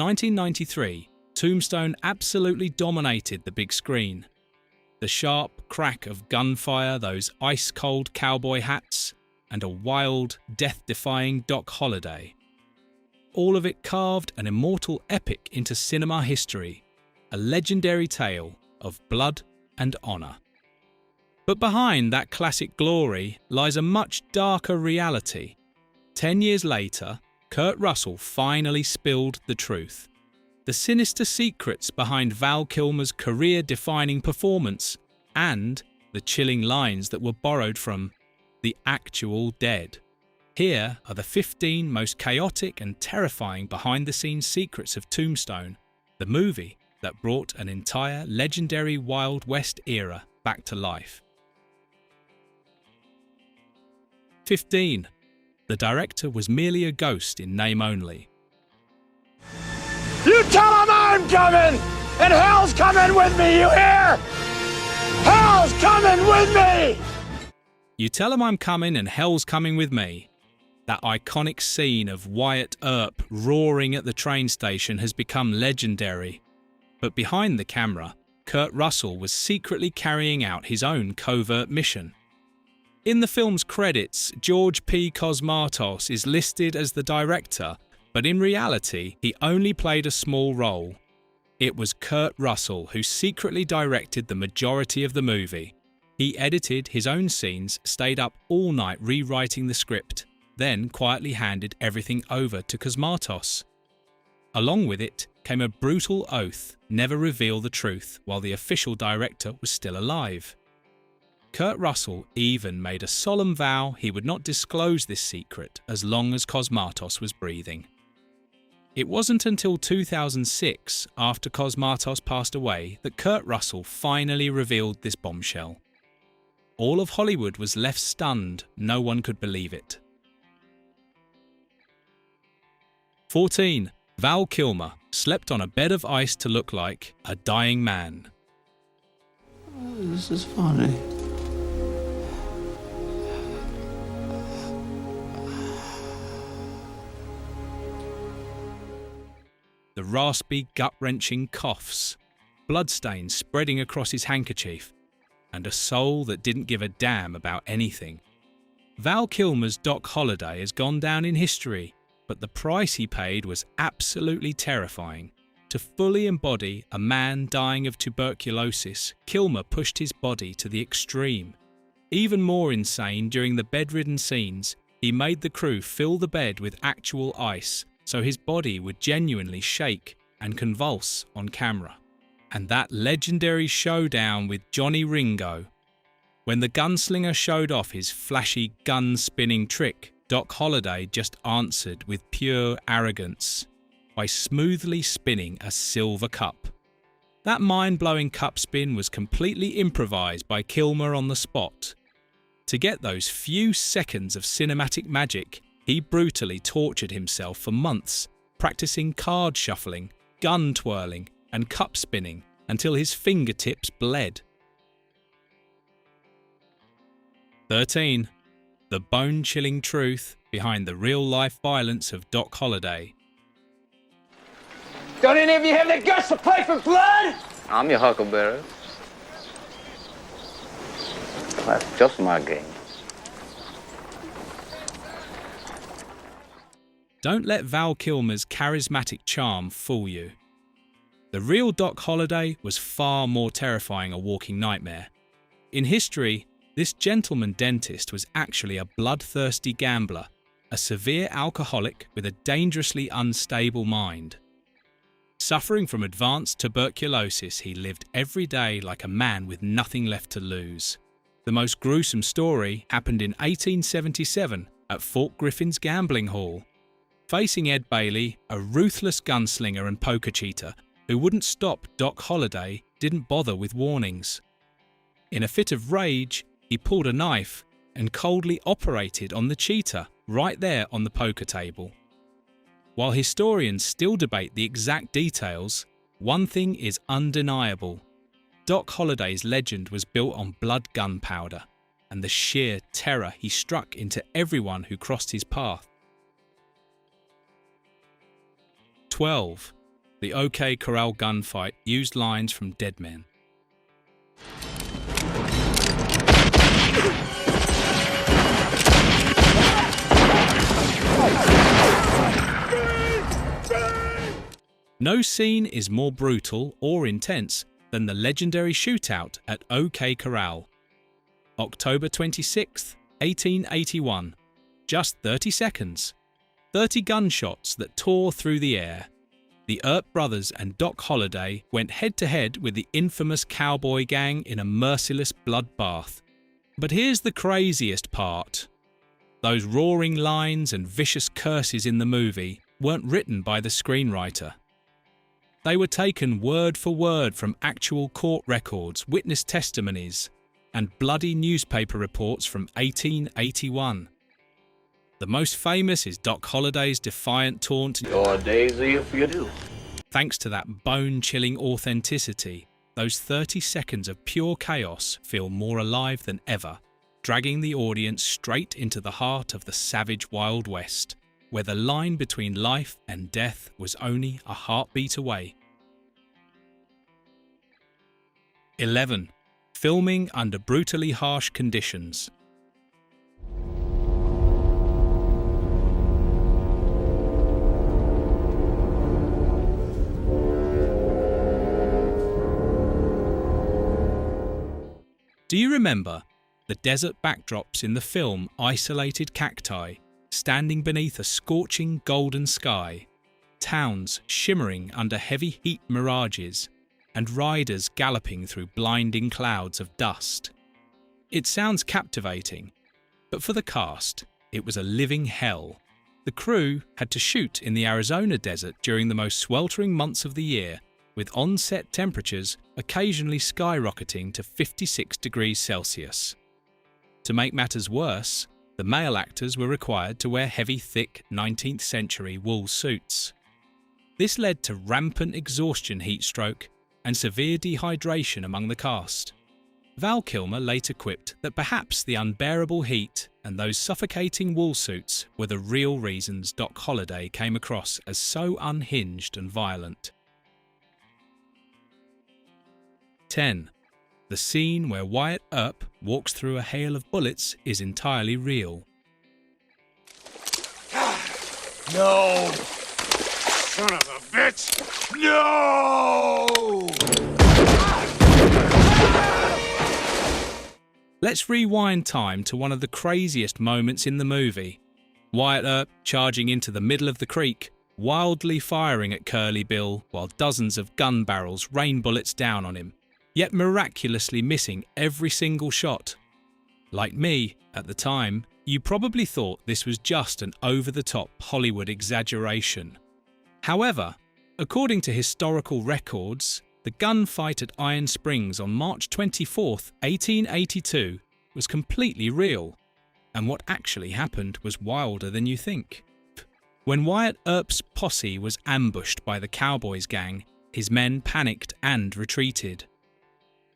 1993, Tombstone absolutely dominated the big screen. The sharp crack of gunfire, those ice-cold cowboy hats, and a wild, death-defying Doc Holliday. All of it carved an immortal epic into cinema history, a legendary tale of blood and honour. But behind that classic glory lies a much darker reality. 10 years later, Kurt Russell finally spilled the truth. The sinister secrets behind Val Kilmer's career-defining performance and the chilling lines that were borrowed from The Actual Dead. Here are the 15 most chaotic and terrifying behind-the-scenes secrets of Tombstone, the movie that brought an entire legendary Wild West era back to life. 15. The director was merely a ghost in name only. You tell him I'm coming, and hell's coming with me, you hear? Hell's coming with me! You tell him I'm coming and hell's coming with me. That iconic scene of Wyatt Earp roaring at the train station has become legendary. But behind the camera, Kurt Russell was secretly carrying out his own covert mission. In the film's credits, George P. Cosmatos is listed as the director, but in reality, he only played a small role. It was Kurt Russell who secretly directed the majority of the movie. He edited his own scenes, stayed up all night rewriting the script, then quietly handed everything over to Cosmatos. Along with it came a brutal oath never reveal the truth while the official director was still alive. Kurt Russell even made a solemn vow he would not disclose this secret as long as Cosmatos was breathing. It wasn't until 2006, after Cosmatos passed away, that Kurt Russell finally revealed this bombshell. All of Hollywood was left stunned, no one could believe it. 14. Val Kilmer slept on a bed of ice to look like a dying man. Oh, this is funny. The raspy, gut-wrenching coughs, bloodstains spreading across his handkerchief, and a soul that didn't give a damn about anything. Val Kilmer's Doc Holliday has gone down in history, but the price he paid was absolutely terrifying. To fully embody a man dying of tuberculosis, Kilmer pushed his body to the extreme. Even more insane, during the bedridden scenes, he made the crew fill the bed with actual ice, so his body would genuinely shake and convulse on camera. And that legendary showdown with Johnny Ringo. When the gunslinger showed off his flashy gun-spinning trick, Doc Holliday just answered with pure arrogance by smoothly spinning a silver cup. That mind-blowing cup spin was completely improvised by Kilmer on the spot. To get those few seconds of cinematic magic, he brutally tortured himself for months, practicing card shuffling, gun twirling, and cup spinning until his fingertips bled. 13. The bone-chilling truth behind the real-life violence of Doc Holliday. Don't any of you have the guts to play for blood? I'm your huckleberry. That's just my game. Don't let Val Kilmer's charismatic charm fool you. The real Doc Holliday was far more terrifying a walking nightmare. In history, this gentleman dentist was actually a bloodthirsty gambler, a severe alcoholic with a dangerously unstable mind. Suffering from advanced tuberculosis, he lived every day like a man with nothing left to lose. The most gruesome story happened in 1877 at Fort Griffin's gambling hall. Facing Ed Bailey, a ruthless gunslinger and poker cheater who wouldn't stop Doc Holliday, didn't bother with warnings. In a fit of rage, he pulled a knife and coldly operated on the cheater right there on the poker table. While historians still debate the exact details, one thing is undeniable. Doc Holliday's legend was built on blood gunpowder and the sheer terror he struck into everyone who crossed his path. 12. the OK Corral gunfight used lines from Dead Men. No scene is more brutal or intense than the legendary shootout at OK Corral. October 26, 1881. Just 30 seconds. 30 gunshots that tore through the air. The Earp brothers and Doc Holliday went head-to-head with the infamous cowboy gang in a merciless bloodbath. But here's the craziest part. Those roaring lines and vicious curses in the movie weren't written by the screenwriter. They were taken word for word from actual court records, witness testimonies, and bloody newspaper reports from 1881. The most famous is Doc Holliday's defiant taunt, Your days if you do. Thanks to that bone-chilling authenticity, those 30 seconds of pure chaos feel more alive than ever, dragging the audience straight into the heart of the savage Wild West, where the line between life and death was only a heartbeat away. 11. Filming under brutally harsh conditions. Do you remember the desert backdrops in the film Isolated Cacti, standing beneath a scorching golden sky, towns shimmering under heavy heat mirages, and riders galloping through blinding clouds of dust? It sounds captivating, but for the cast, it was a living hell. The crew had to shoot in the Arizona desert during the most sweltering months of the year, with on-set temperatures occasionally skyrocketing to 56 degrees Celsius. To make matters worse, the male actors were required to wear heavy, thick 19th century wool suits. This led to rampant exhaustion heat stroke and severe dehydration among the cast. Val Kilmer later quipped that perhaps the unbearable heat and those suffocating wool suits were the real reasons Doc Holliday came across as so unhinged and violent. 10. The scene where Wyatt Earp walks through a hail of bullets is entirely real. No! Son of a bitch! No! Let's rewind time to one of the craziest moments in the movie. Wyatt Earp charging into the middle of the creek, wildly firing at Curly Bill while dozens of gun barrels rain bullets down on him, yet miraculously missing every single shot. Like me, at the time, you probably thought this was just an over-the-top Hollywood exaggeration. However, according to historical records, the gunfight at Iron Springs on March 24, 1882 was completely real, and what actually happened was wilder than you think. When Wyatt Earp's posse was ambushed by the Cowboys gang, his men panicked and retreated.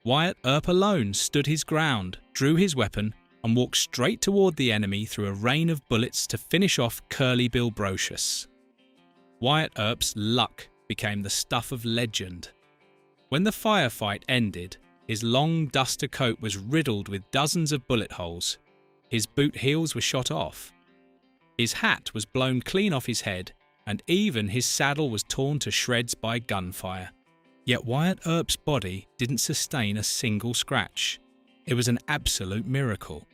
Wyatt Earp alone stood his ground, drew his weapon, and walked straight toward the enemy through a rain of bullets to finish off Curly Bill Brocious. Wyatt Earp's luck became the stuff of legend. When the firefight ended, his long duster coat was riddled with dozens of bullet holes. His boot heels were shot off. His hat was blown clean off his head, and even his saddle was torn to shreds by gunfire. Yet Wyatt Earp's body didn't sustain a single scratch. It was an absolute miracle.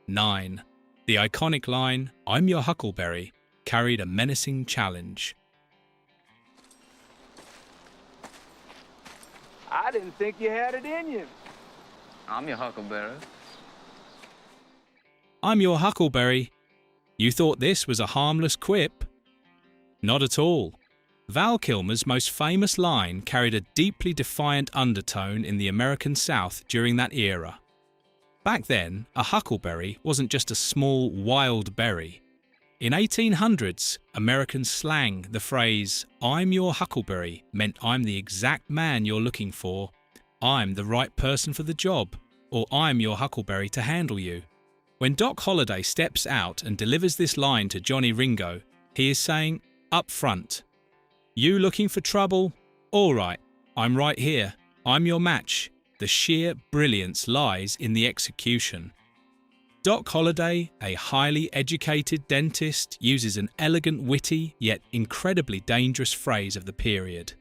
9. The iconic line, "I'm your Huckleberry," carried a menacing challenge. I didn't think you had it in you. I'm your huckleberry. "I'm your Huckleberry." You thought this was a harmless quip? Not at all. Val Kilmer's most famous line carried a deeply defiant undertone in the American South during that era. Back then, a huckleberry wasn't just a small, wild berry. In 1800s, American slang, the phrase, "I'm your huckleberry," meant I'm the exact man you're looking for, I'm the right person for the job, or I'm your huckleberry to handle you. When Doc Holliday steps out and delivers this line to Johnny Ringo, he is saying, up front. You looking for trouble? All right, I'm right here. I'm your match. The sheer brilliance lies in the execution. Doc Holliday, a highly educated dentist, uses an elegant, witty, yet incredibly dangerous phrase of the period.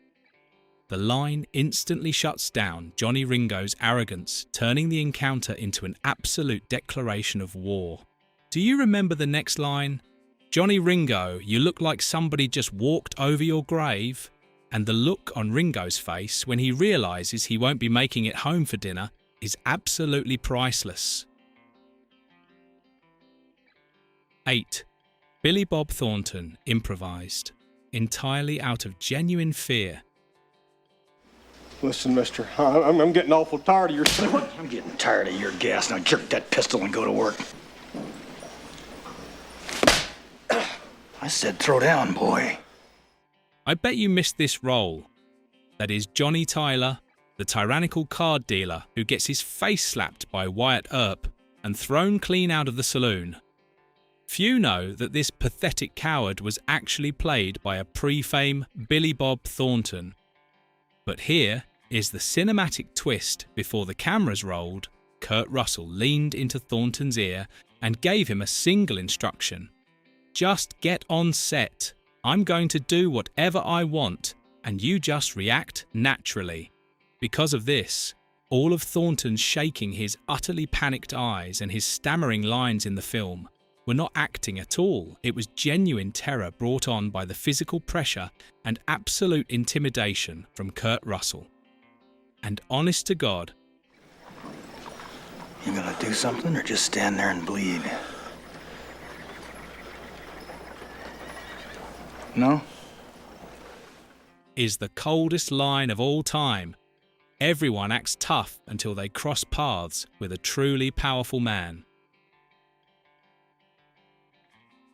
The line instantly shuts down Johnny Ringo's arrogance, turning the encounter into an absolute declaration of war. Do you remember the next line? "Johnny Ringo, you look like somebody just walked over your grave." And the look on Ringo's face when he realises he won't be making it home for dinner is absolutely priceless. 8. Billy Bob Thornton improvised, entirely out of genuine fear. Listen, mister, I'm getting awful tired of your... I'm getting tired of your gas. Now jerk that pistol and go to work. I said throw down, boy. I bet you missed this role. That is Johnny Tyler, the tyrannical card dealer who gets his face slapped by Wyatt Earp and thrown clean out of the saloon. Few know that this pathetic coward was actually played by a pre-fame Billy Bob Thornton. But here is the cinematic twist. Before the cameras rolled, Kurt Russell leaned into Thornton's ear and gave him a single instruction. Just get on set. I'm going to do whatever I want, and you just react naturally. Because of this, all of Thornton's shaking his utterly panicked eyes and his stammering lines in the film were not acting at all. It was genuine terror brought on by the physical pressure and absolute intimidation from Kurt Russell. And honest to God, You gonna do something or just stand there and bleed? No? is the coldest line of all time. Everyone acts tough until they cross paths with a truly powerful man.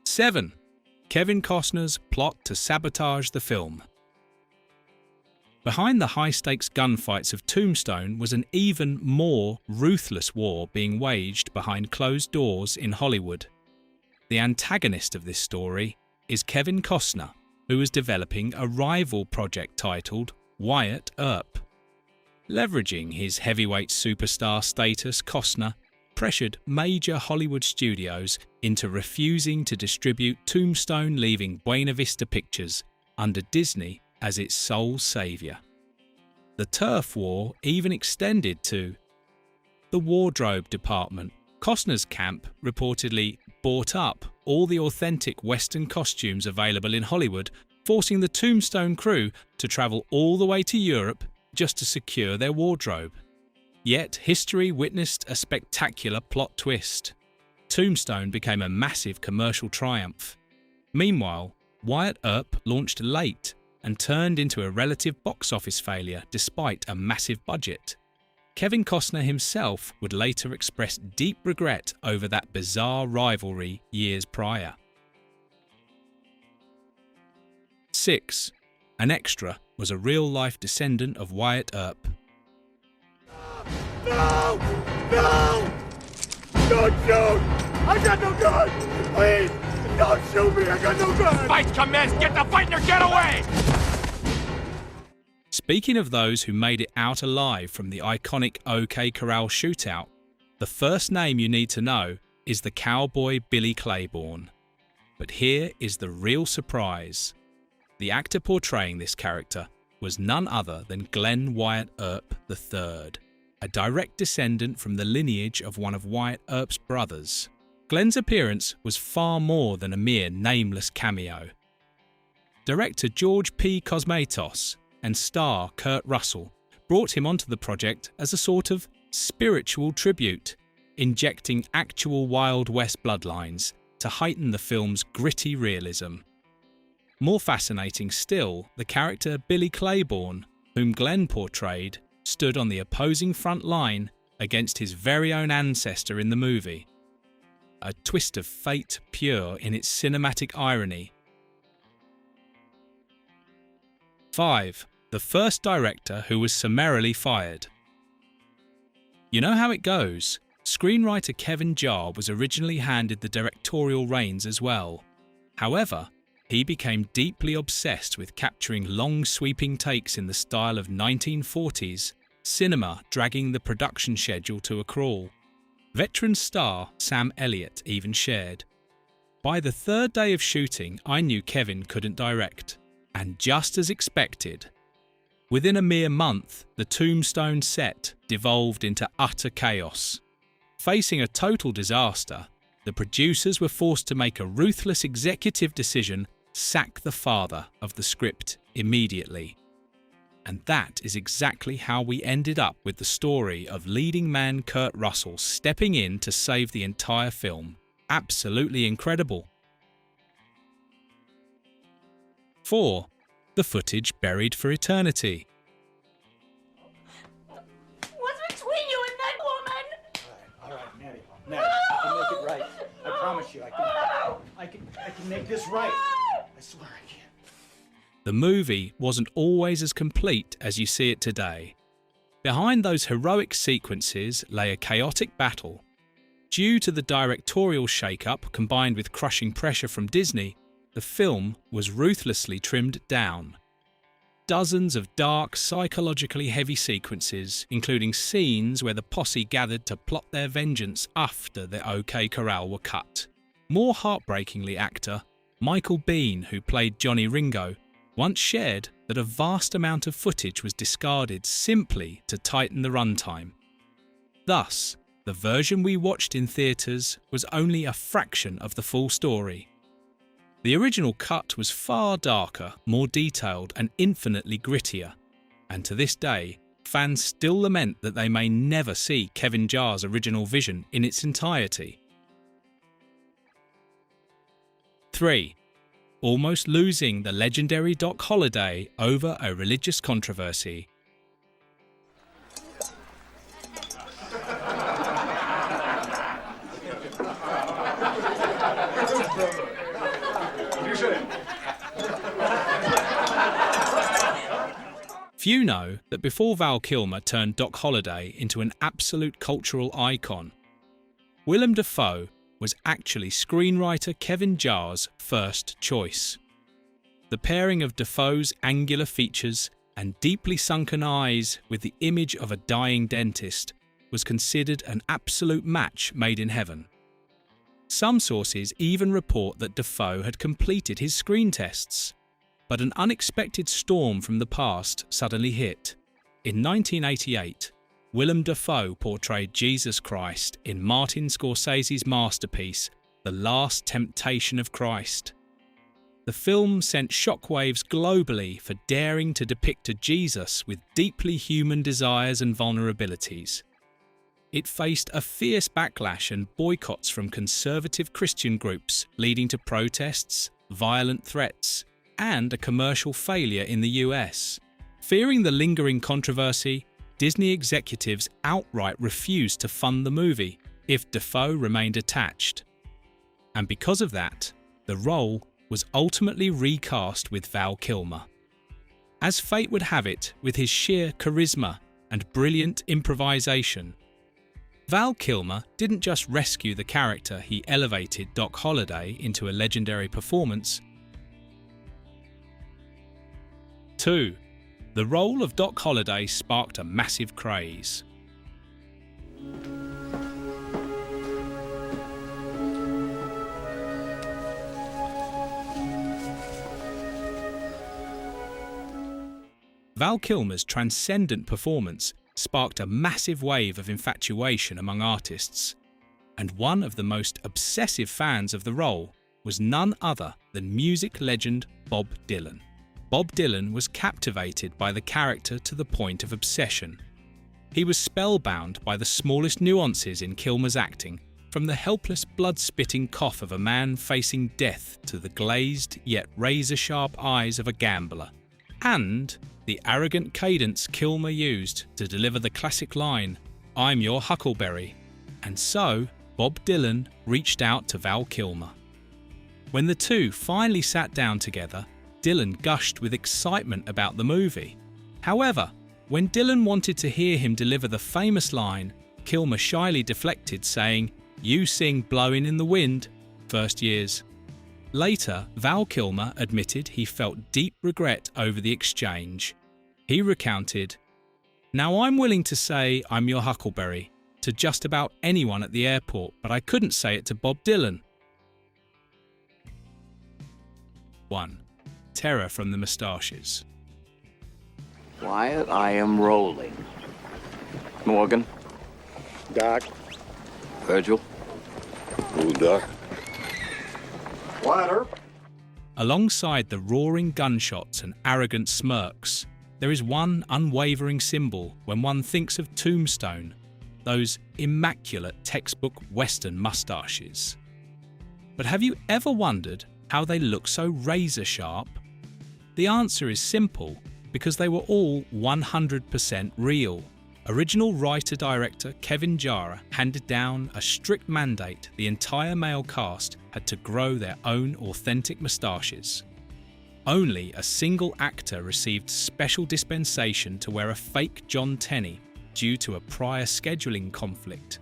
7. Kevin Costner's plot to sabotage the film. Behind the high-stakes gunfights of Tombstone was an even more ruthless war being waged behind closed doors in Hollywood. The antagonist of this story is Kevin Costner, who was developing a rival project titled Wyatt Earp. Leveraging his heavyweight superstar status, Costner pressured major Hollywood studios into refusing to distribute Tombstone, leaving Buena Vista Pictures under Disney as its sole saviour. The turf war even extended to the wardrobe department. Costner's camp reportedly bought up all the authentic Western costumes available in Hollywood, forcing the Tombstone crew to travel all the way to Europe just to secure their wardrobe. Yet history witnessed a spectacular plot twist. Tombstone became a massive commercial triumph. Meanwhile, Wyatt Earp launched late and turned into a relative box office failure despite a massive budget. Kevin Costner himself would later express deep regret over that bizarre rivalry years prior. 6. An extra was a real-life descendant of Wyatt Earp. No! No! Don't shoot! I got no gun! Please! Don't shoot me! I got no gun! Fight commenced! Get the fighter! Get away! Speaking of those who made it out alive from the iconic OK Corral shootout, the first name you need to know is the cowboy Billy Claiborne. But here is the real surprise. The actor portraying this character was none other than Glenn Wyatt Earp III, a direct descendant from the lineage of one of Wyatt Earp's brothers. Glenn's appearance was far more than a mere nameless cameo. Director George P. Cosmatos and star Kurt Russell brought him onto the project as a sort of spiritual tribute, injecting actual Wild West bloodlines to heighten the film's gritty realism. More fascinating still, the character Billy Claiborne, whom Glenn portrayed, stood on the opposing front line against his very own ancestor in the movie. A twist of fate pure in its cinematic irony. 5. The first director who was summarily fired. You know how it goes. Screenwriter Kevin Jarre was originally handed the directorial reins as well. However, he became deeply obsessed with capturing long sweeping takes in the style of 1940s cinema, dragging the production schedule to a crawl. Veteran star Sam Elliott even shared, "By the third day of shooting, I knew Kevin couldn't direct. And just as expected, within a mere month, the Tombstone set devolved into utter chaos. Facing a total disaster, the producers were forced to make a ruthless executive decision: sack the father of the script immediately." And that is exactly how we ended up with the story of leading man Kurt Russell stepping in to save the entire film. Absolutely incredible. 4. The footage buried for eternity. What's between you and that woman? All right, Maddie, I can make it right. I promise you, I can make this right. I swear I can. The movie wasn't always as complete as you see it today. Behind those heroic sequences lay a chaotic battle. Due to the directorial shake-up combined with crushing pressure from Disney, the film was ruthlessly trimmed down. Dozens of dark, psychologically heavy sequences, including scenes where the posse gathered to plot their vengeance after the OK Corral, were cut. More heartbreakingly, actor Michael Biehn, who played Johnny Ringo, once shared that a vast amount of footage was discarded simply to tighten the runtime. Thus, the version we watched in theatres was only a fraction of the full story. The original cut was far darker, more detailed and infinitely grittier, and to this day, fans still lament that they may never see Kevin Jarre's original vision in its entirety. 3. Almost losing the legendary Doc Holliday over a religious controversy. Few know that before Val Kilmer turned Doc Holliday into an absolute cultural icon, Willem Dafoe was actually screenwriter Kevin Jarre's first choice. The pairing of Dafoe's angular features and deeply sunken eyes with the image of a dying dentist was considered an absolute match made in heaven. Some sources even report that Dafoe had completed his screen tests, but an unexpected storm from the past suddenly hit. In 1988, Willem Dafoe portrayed Jesus Christ in Martin Scorsese's masterpiece, The Last Temptation of Christ. The film sent shockwaves globally for daring to depict a Jesus with deeply human desires and vulnerabilities. It faced a fierce backlash and boycotts from conservative Christian groups, leading to protests, violent threats, and a commercial failure in the US. Fearing the lingering controversy, Disney executives outright refused to fund the movie if Dafoe remained attached. And because of that, the role was ultimately recast with Val Kilmer. As fate would have it, with his sheer charisma and brilliant improvisation, Val Kilmer didn't just rescue the character, he elevated Doc Holliday into a legendary performance. 2. The role of Doc Holliday sparked a massive craze. Val Kilmer's transcendent performance sparked a massive wave of infatuation among artists, and one of the most obsessive fans of the role was none other than music legend Bob Dylan. Bob Dylan was captivated by the character to the point of obsession. He was spellbound by the smallest nuances in Kilmer's acting, from the helpless blood-spitting cough of a man facing death to the glazed yet razor-sharp eyes of a gambler, and the arrogant cadence Kilmer used to deliver the classic line, "I'm your huckleberry." And so, Bob Dylan reached out to Val Kilmer. When the two finally sat down together, Dylan gushed with excitement about the movie. However, when Dylan wanted to hear him deliver the famous line, Kilmer shyly deflected, saying, "You sing Blowin' in the Wind, first years." Later, Val Kilmer admitted he felt deep regret over the exchange. He recounted, "Now I'm willing to say I'm your Huckleberry to just about anyone at the airport, but I couldn't say it to Bob Dylan." 1. Terror from the Moustaches. Wyatt, I am rolling. Morgan. Doc. Virgil. Ooh, Doc. Wyatt Earp. Alongside the roaring gunshots and arrogant smirks, there is one unwavering symbol when one thinks of Tombstone, those immaculate textbook Western moustaches. But have you ever wondered how they look so razor sharp? The answer is simple, because they were all 100% real. Original writer-director Kevin Jarrah handed down a strict mandate the entire male cast had to grow their own authentic moustaches. Only a single actor received special dispensation to wear a fake John Tenney due to a prior scheduling conflict.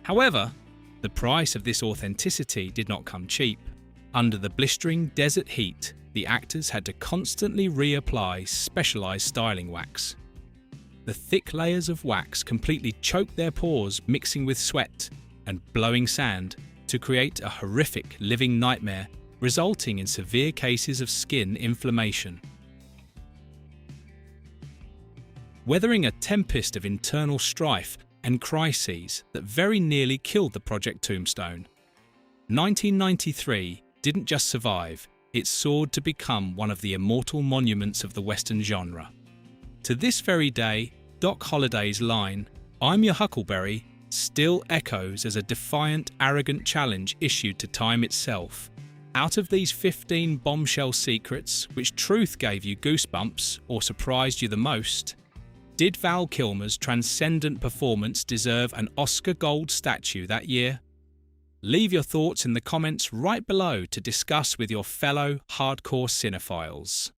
However, the price of this authenticity did not come cheap. Under the blistering desert heat, the actors had to constantly reapply specialized styling wax. The thick layers of wax completely choked their pores, mixing with sweat and blowing sand to create a horrific living nightmare, resulting in severe cases of skin inflammation. Weathering a tempest of internal strife and crises that very nearly killed the Project Tombstone, 1993 didn't just survive, it soared to become one of the immortal monuments of the Western genre. To this very day, Doc Holliday's line, "I'm your Huckleberry," still echoes as a defiant, arrogant challenge issued to time itself. Out of these 15 bombshell secrets, which truth gave you goosebumps or surprised you the most, did Val Kilmer's transcendent performance deserve an Oscar Gold statue that year? Leave your thoughts in the comments right below to discuss with your fellow hardcore cinephiles.